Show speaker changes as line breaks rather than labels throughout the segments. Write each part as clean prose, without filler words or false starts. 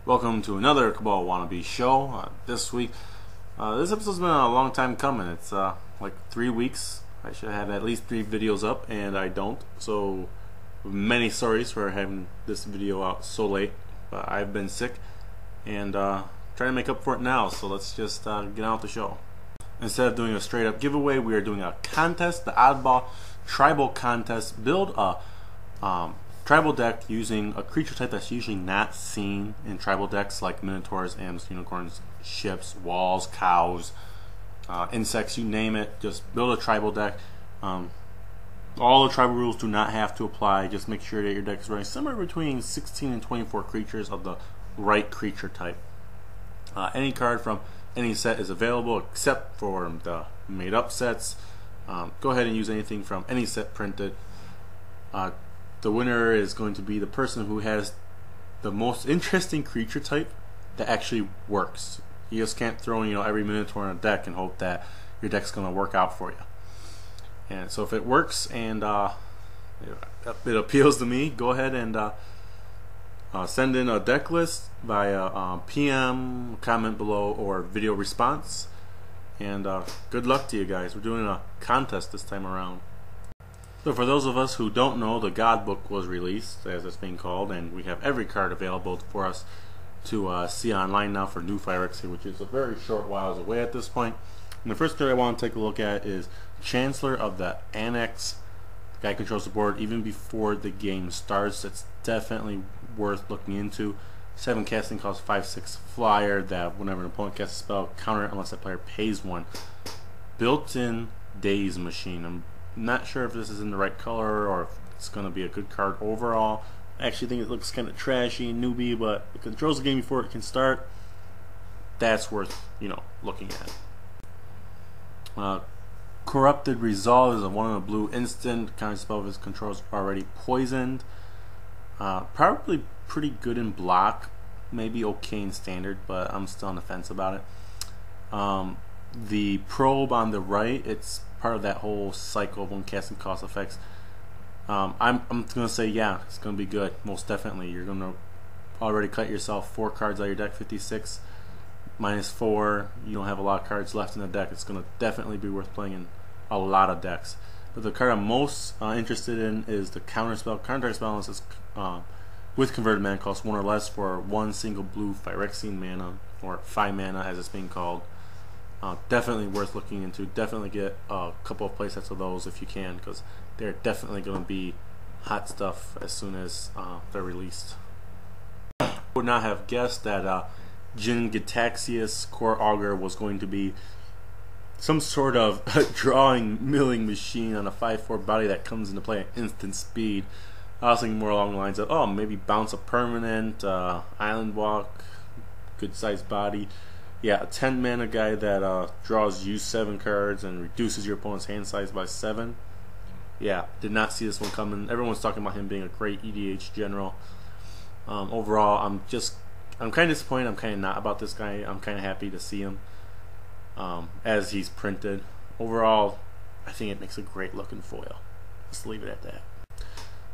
Welcome to another Cabal Wannabe show. This week, this episode's been a long time coming. It's like 3 weeks. I should have at least 3 videos up, and I don't. So, many sorries for having this video out so late. But I've been sick, and trying to make up for it now. So let's just get on with the show. Instead of doing a straight up giveaway, we are doing a contest, the Oddball Tribal Contest. Build a tribal deck using a creature type that's usually not seen in tribal decks like Minotaurs, Imps, Unicorns, ships, walls, cows, insects, you name it. Just build a tribal deck. All the tribal rules do not have to apply. Just make sure that your deck is running somewhere between 16 and 24 creatures of the right creature type. Any card from any set is available except for the made up sets. Go ahead and use anything from any set printed. The winner is going to be the person who has the most interesting creature type that actually works. You just can't throw every Minotaur in a deck and hope that your deck's going to work out for you. And so if it works and it appeals to me, go ahead and send in a deck list via PM, comment below, or video response. And good luck to you guys. We're doing a contest this time around. So for those of us who don't know, the God Book was released, as it's being called, and we have every card available for us to see online now for new Phyrexia, which is a very short while away at this point. And the first card I want to take a look at is Chancellor of the Annex. The guy controls the board even before the game starts. It's definitely worth looking into. 7 casting cost, 5/6 flyer that whenever an opponent casts a spell, counter it unless that player pays 1. Built-in Daze Machine. I'm not sure if this is in the right color or if it's going to be a good card overall. I actually think it looks kind of trashy and newbie, but it controls the game before it can start. That's worth looking at. Corrupted Resolve is a 1 in a blue instant. Counter spell of his controls already poisoned. Probably pretty good in block, maybe okay in standard, but I'm still on the fence about it. The probe on the right, it's part of that whole cycle of 1 casting cost effects. I'm gonna say yeah, it's gonna be good, most definitely. You're gonna already cut yourself 4 cards out of your deck, 56 minus 4. You don't have a lot of cards left in the deck. It's gonna definitely be worth playing in a lot of decks. But the card I'm most interested in is the counter spell. Counter spell is with converted mana, costs 1 or less for 1 single blue Phyrexian mana, or 5 mana as it's being called. Definitely worth looking into. Definitely get a couple of playsets of those if you can, because they're definitely going to be hot stuff as soon as they're released. I would not have guessed that Jin Gitaxias Core Augur was going to be some sort of drawing milling machine on a 5/4 body that comes into play at instant speed. I was thinking more along the lines of, maybe bounce a permanent, island walk, good sized body. Yeah, a 10 mana guy that draws you 7 cards and reduces your opponent's hand size by 7. Yeah, did not see this one coming. Everyone's talking about him being a great EDH general. Overall, I'm kind of disappointed. I'm kind of not about this guy. I'm kind of happy to see him as he's printed. Overall, I think it makes a great looking foil. Let's leave it at that.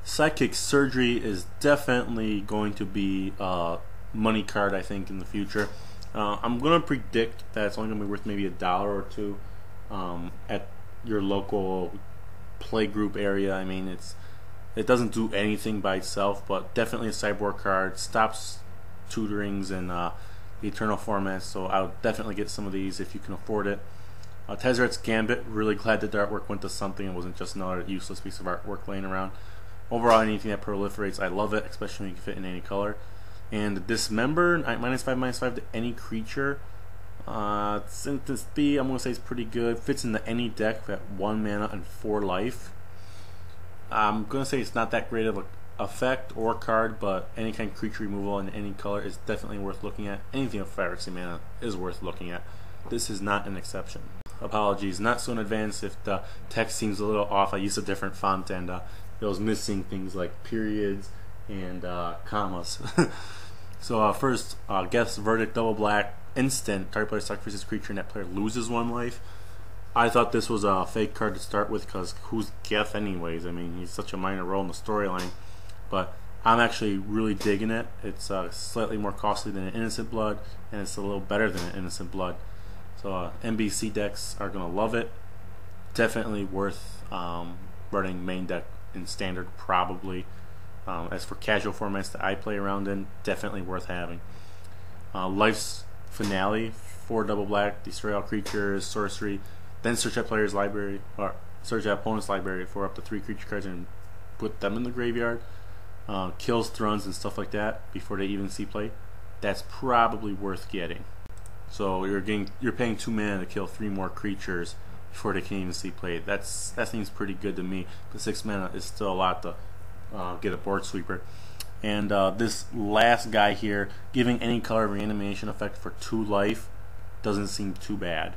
Psychic Surgery is definitely going to be a money card, I think, in the future. I'm going to predict that it's only going to be worth maybe $1 or $2 at your local play group area. I mean, it doesn't do anything by itself, but definitely a sideboard card. Stops tutorings and the Eternal formats, so I would definitely get some of these if you can afford it. Tezzeret's Gambit, really glad that the artwork went to something and wasn't just another useless piece of artwork laying around. Overall, anything that proliferates, I love it, especially when you can fit in any color. And Dismember, -5/-5 to any creature. Since this B, I'm going to say it's pretty good. Fits into any deck at 1 mana and 4 life. I'm going to say it's not that great of an effect or card, but any kind of creature removal in any color is definitely worth looking at. Anything of Phyrexia mana is worth looking at. This is not an exception. Apologies, not so in advance if the text seems a little off. I used a different font and it was missing things like periods and commas. So first, Geth's Verdict, double black, instant. Target player sacrifices creature and that player loses 1 life. I thought this was a fake card to start with because who's Geth anyways? I mean, he's such a minor role in the storyline. But I'm actually really digging it. It's slightly more costly than an Innocent Blood, and it's a little better than an Innocent Blood. So NBC decks are going to love it. Definitely worth running main deck in Standard, probably. As for casual formats that I play around in, definitely worth having. Life's Finale, 4 double black, destroy all creatures, sorcery, then search at player's library, or search at opponent's library for up to 3 creature cards and put them in the graveyard. Kills Thruns and stuff like that before they even see play. That's probably worth getting. So you're paying 2 mana to kill 3 more creatures before they can even see play. That seems pretty good to me. But 6 mana is still a lot to get a board sweeper. And this last guy here, giving any color reanimation effect for 2 life, doesn't seem too bad.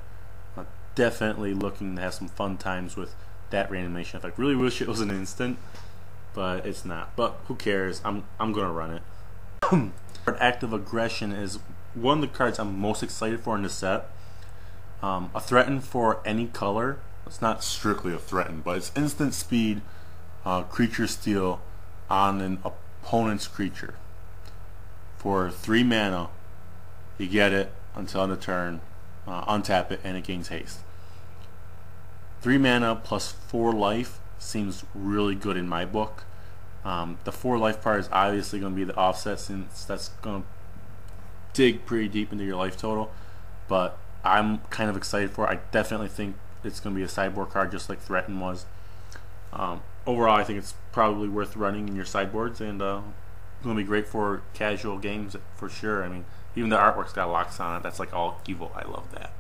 Definitely looking to have some fun times with that reanimation effect. Really wish it was an instant, but it's not. But who cares? I'm gonna run it. Active Aggression is one of the cards I'm most excited for in the set. A threaten for any color. It's not strictly a threaten, but it's instant speed, creature steal on an opponent's creature. For 3 mana, you get it until end of turn, untap it, and it gains haste. 3 mana plus 4 life seems really good in my book. The 4 life part is obviously going to be the offset, since that's going to dig pretty deep into your life total, but I'm kind of excited for it. I definitely think it's going to be a sideboard card just like Threaten was. Overall, I think it's probably worth running in your sideboards, and going to be great for casual games for sure. I mean, even the artwork's got locks on it. That's like all evil. I love that.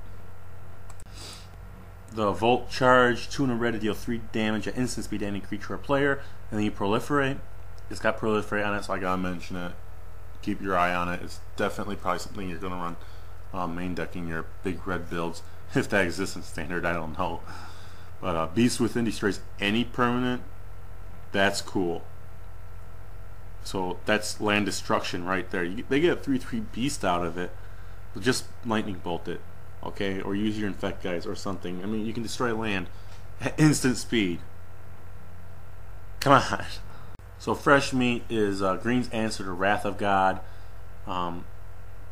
The Volt Charge, 2 in a red to deal 3 damage at instant speed to any creature or player, and then you proliferate. It's got proliferate on it, so I gotta mention it. Keep your eye on it. It's definitely probably something you're gonna run main decking your big red builds, if that exists in Standard. I don't know. But Beast Within destroys any permanent. That's cool. So that's land destruction right there. They get a 3/3 beast out of it. So just lightning bolt it, okay? Or use your infect guys or something. I mean, you can destroy land at instant speed. Come on. So Fresh Meat is green's answer to Wrath of God.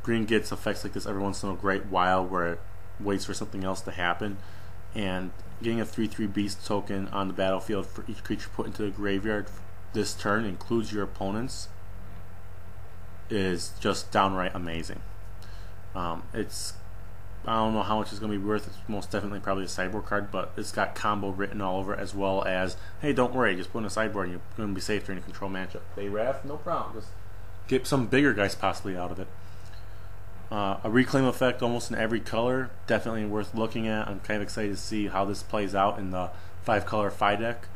Green gets effects like this every once in a great while, where it waits for something else to happen, and getting a 3/3 beast token on the battlefield for each creature put into the graveyard this turn, includes your opponents, is just downright amazing. It's, I don't know how much it's going to be worth. It's most definitely probably a sideboard card, but it's got combo written all over, as well as, hey, don't worry, just put in a sideboard and you're going to be safe during a control matchup. They Wrath, no problem. Just get some bigger guys possibly out of it. A reclaim effect almost in every color, definitely worth looking at. I'm kind of excited to see how this plays out in the 5-color Phi deck.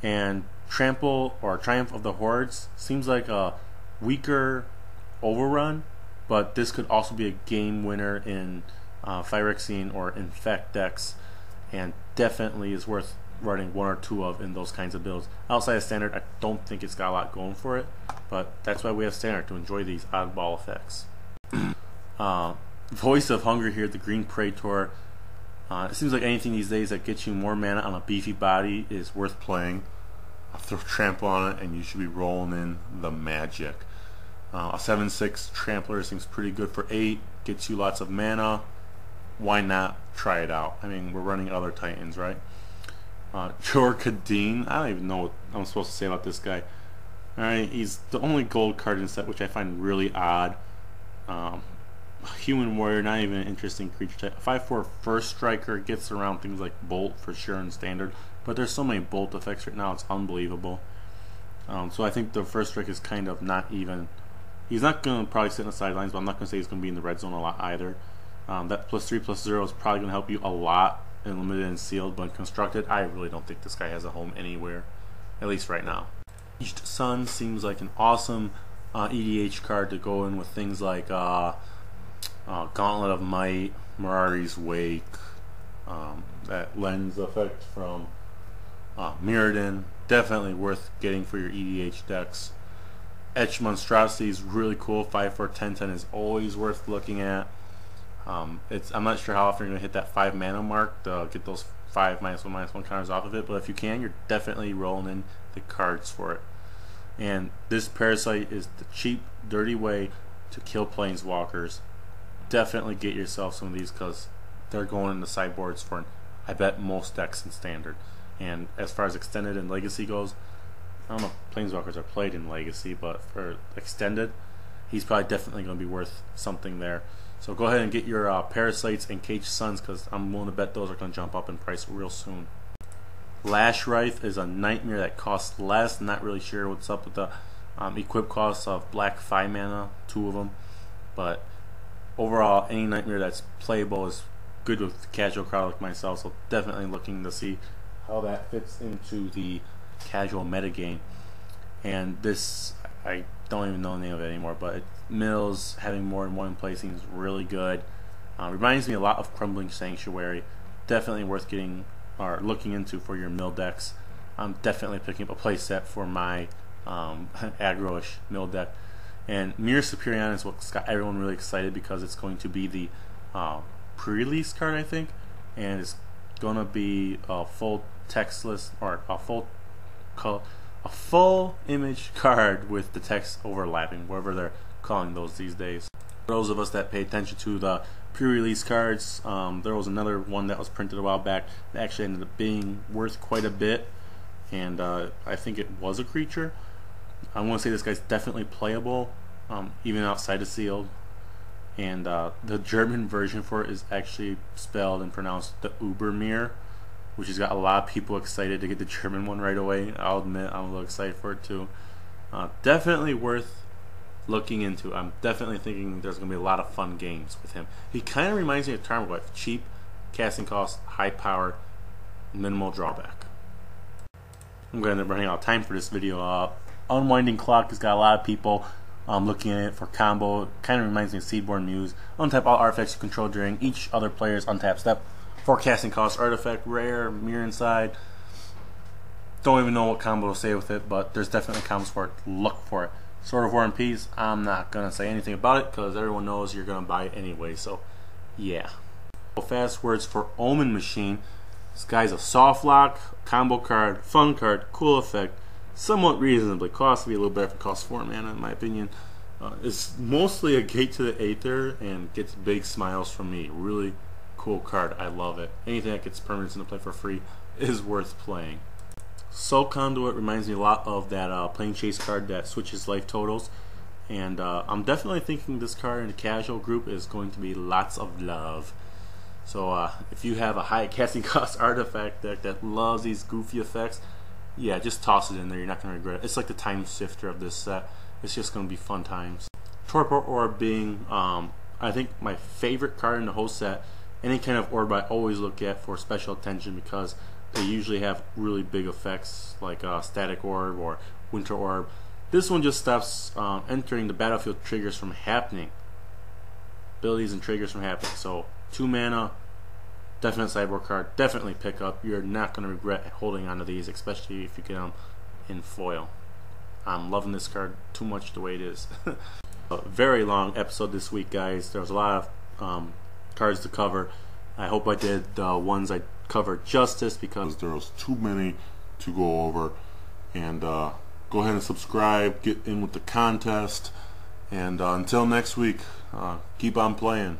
And Trample or Triumph of the Hordes seems like a weaker overrun, but this could also be a game winner in Phyrexian or Infect decks, and definitely is worth running 1 or 2 of in those kinds of builds. Outside of Standard, I don't think it's got a lot going for it, but that's why we have Standard, to enjoy these oddball effects. Voice of Hunger here, the Green Praetor. It seems like anything these days that gets you more mana on a beefy body is worth playing. Throw Trample on it and you should be rolling in the magic. A 7/6 Trampler seems pretty good for 8, gets you lots of mana. Why not try it out? I mean, we're running other Titans, right? Jor Kadeen, I don't even know what I'm supposed to say about this guy. Alright, he's the only gold card in the set, which I find really odd. Human Warrior, not even an interesting creature type. 5/4 First Striker gets around things like Bolt for sure in Standard, but there's so many Bolt effects right now, it's unbelievable. So I think the First Strike is kind of not even. He's not going to probably sit in the sidelines, but I'm not going to say he's going to be in the red zone a lot either. That +3/+0 is probably going to help you a lot in Limited and Sealed, but in Constructed, I really don't think this guy has a home anywhere, at least right now. East Sun seems like an awesome EDH card to go in with things like Gauntlet of Might, Mirari's Wake, that lens effect from Mirrodin, definitely worth getting for your EDH decks. Etched Monstrosity is really cool. 5/4 10/10 is always worth looking at. I'm not sure how often you're going to hit that 5 mana mark to get those 5 -1/-1 counters off of it, but if you can, you're definitely rolling in the cards for it. And this Parasite is the cheap, dirty way to kill planeswalkers. Definitely get yourself some of these because they're going in the sideboards for, I bet, most decks in Standard. And as far as Extended and Legacy goes, I don't know if planeswalkers are played in Legacy, but for Extended, he's probably definitely going to be worth something there. So go ahead and get your Parasites and Caged Suns because I'm willing to bet those are going to jump up in price real soon. Lash Rife is a nightmare that costs less. Not really sure what's up with the equip costs of black 5 mana, 2 of them. But overall, any nightmare that's playable is good with the casual crowd like myself. So definitely looking to see how that fits into the casual metagame. And this, I don't even know the name of it anymore, but Mills having more in one place seems really good. Reminds me a lot of Crumbling Sanctuary. Definitely worth getting or looking into for your mill decks. I'm definitely picking up a play set for my aggro-ish mill deck. And Mirror Superion is what's got everyone really excited because it's going to be the pre-release card, I think, and it's going to be a full textless or a full image card with the text overlapping, whatever they're calling those these days. For those of us that pay attention to the pre-release cards, there was another one that was printed a while back that actually ended up being worth quite a bit, and I think it was a creature. I want to say this guy's definitely playable, even outside of sealed. And the German version for it is actually spelled and pronounced the Ubermere, which has got a lot of people excited to get the German one right away. I'll admit I'm a little excited for it too. Definitely worth looking into. I'm definitely thinking there's going to be a lot of fun games with him. He kind of reminds me of Tarmogoyf. Cheap, casting cost, high power, minimal drawback. I'm going to end up running out of time for this video. Unwinding Clock has got a lot of people looking at it for combo. Kind of reminds me of Seedborn Muse. Untap all artifacts you control during each other player's untap step. Forecasting cost, artifact, rare, mirror inside. Don't even know what combo to say with it, but there's definitely combos for it. Look for it. Sword of War and Peace, I'm not going to say anything about it because everyone knows you're going to buy it anyway, so yeah. Fast words for Omen Machine. This guy's a soft lock, combo card, fun card, cool effect, somewhat reasonably costly, a little better if it costs 4 mana in my opinion. It's mostly a gate to the Aether and gets big smiles from me. Really cool card, I love it. Anything that gets permanents into play for free is worth playing. Soul Conduit reminds me a lot of that Plane Chase card that switches life totals, and I'm definitely thinking this card in the casual group is going to be lots of love. So if you have a high casting cost artifact deck that loves these goofy effects, yeah, just toss it in there. You're not going to regret it. It's like the time shifter of this set. It's just going to be fun times. Torpor Orb being, I think, my favorite card in the whole set. Any kind of orb I always look at for special attention because they usually have really big effects like Static Orb or Winter Orb. This one just stops entering the battlefield triggers from happening. Abilities and triggers from happening. So 2 mana, definite sideboard card, definitely pick up. You're not going to regret holding onto these, especially if you get them in foil. I'm loving this card too much the way it is. A very long episode this week, guys. There was a lot of cards to cover. I hope I did the ones I covered justice because there was too many to go over. And go ahead and subscribe, get in with the contest, and until next week, keep on playing.